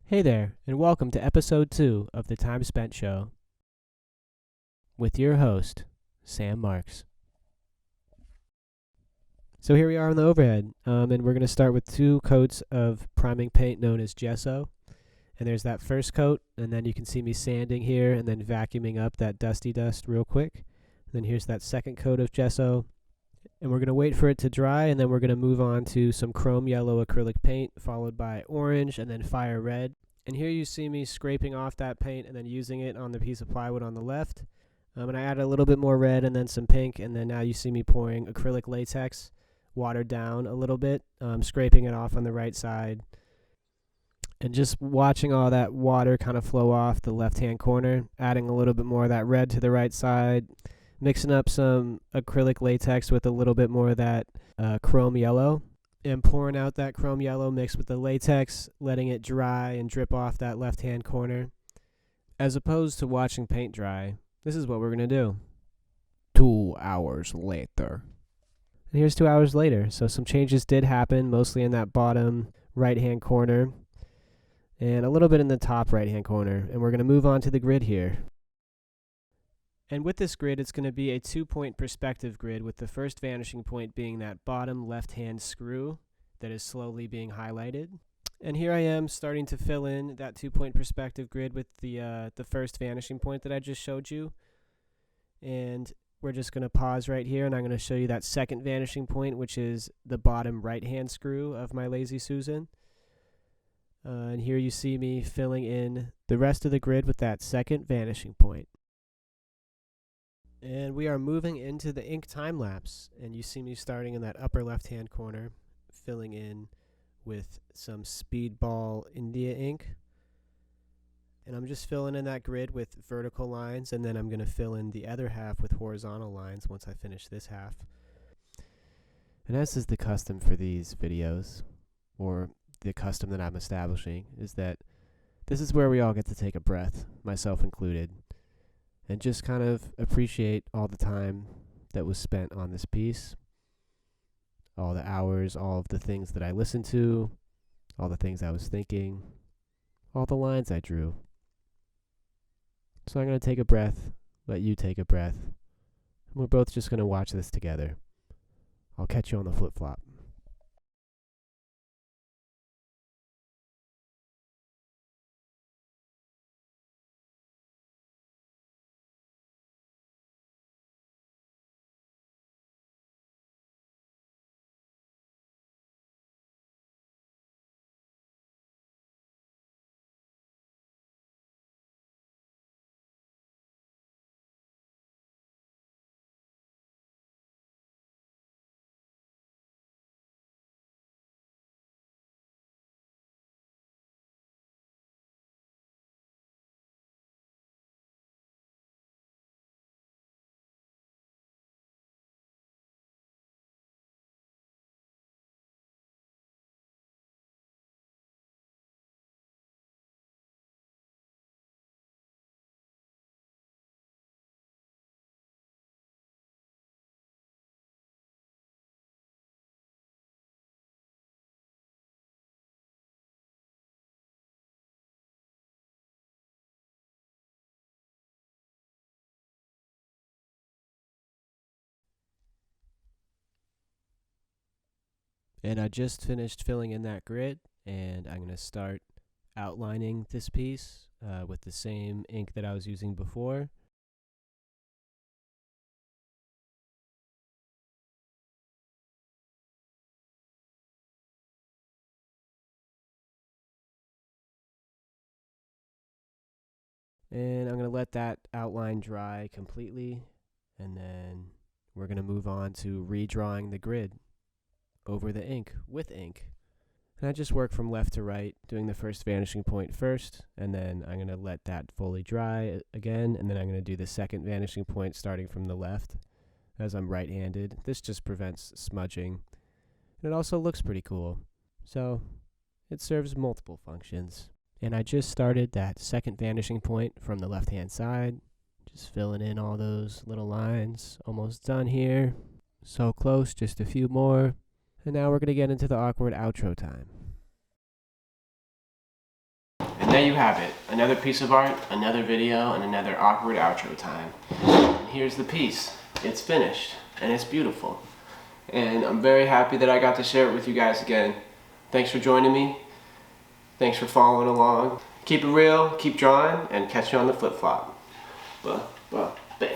Hey there, and welcome to episode 2 of the Timespent Show with your host, Sam Marks. So here we are on the overhead, and we're going to start with 2 coats of priming paint known as gesso. And there's that first coat, and then you can see me sanding here and then vacuuming up that dusty dust real quick. And then here's that second coat of gesso. And we're going to wait for it to dry, and then we're going to move on to some chrome yellow acrylic paint, followed by orange and then fire red. And here you see me scraping off that paint and then using it on the piece of plywood on the left. And I added a little bit more red and then some pink, and then now you see me pouring acrylic latex, watered down a little bit, scraping it off on the right side. And just watching all that water kind of flow off the left-hand corner, adding a little bit more of that red to the right side, mixing up some acrylic latex with a little bit more of that chrome yellow, and pouring out that chrome yellow mixed with the latex, letting it dry and drip off that left-hand corner. As opposed to watching paint dry, this is what we're going to do. 2 hours later. And here's 2 hours later. So some changes did happen, mostly in that bottom right-hand corner, and a little bit in the top right-hand corner. And we're going to move on to the grid here. And with this grid, it's going to be a 2-point perspective grid, with the first vanishing point being that bottom left-hand screw that is slowly being highlighted. And here I am starting to fill in that 2-point perspective grid with the first vanishing point that I just showed you. And we're just going to pause right here, and I'm going to show you that second vanishing point, which is the bottom right-hand screw of my Lazy Susan. And here you see me filling in the rest of the grid with that second vanishing point. And we are moving into the ink time lapse, and you see me starting in that upper left hand corner, filling in with some Speedball India ink. And I'm just filling in that grid with vertical lines, and then I'm going to fill in the other half with horizontal lines once I finish this half. And as is the custom for these videos, or the custom that I'm establishing, is that this is where we all get to take a breath, myself included, and just kind of appreciate all the time that was spent on this piece, all the hours, all of the things that I listened to, all the things I was thinking, all the lines I drew. So I'm going to take a breath, let you take a breath, and we're both just going to watch this together. I'll catch you on the flip-flop. And I just finished filling in that grid, and I'm going to start outlining this piece with the same ink that I was using before. And I'm going to let that outline dry completely, and then we're going to move on to redrawing the grid over the ink with ink. And I just work from left to right, doing the first vanishing point first, and then I'm going to let that fully dry again, and then I'm going to do the second vanishing point starting from the left, as I'm right-handed. This just prevents smudging, and it also looks pretty cool, so it serves multiple functions. And I just started that second vanishing point from the left-hand side, just filling in all those little lines. Almost done here, so close, just a few more. And now we're going to get into the awkward outro time. And there you have it. Another piece of art, another video, and another awkward outro time. And here's the piece. It's finished, and it's beautiful. And I'm very happy that I got to share it with you guys again. Thanks for joining me. Thanks for following along. Keep it real, keep drawing, and catch you on the flip-flop. Bam.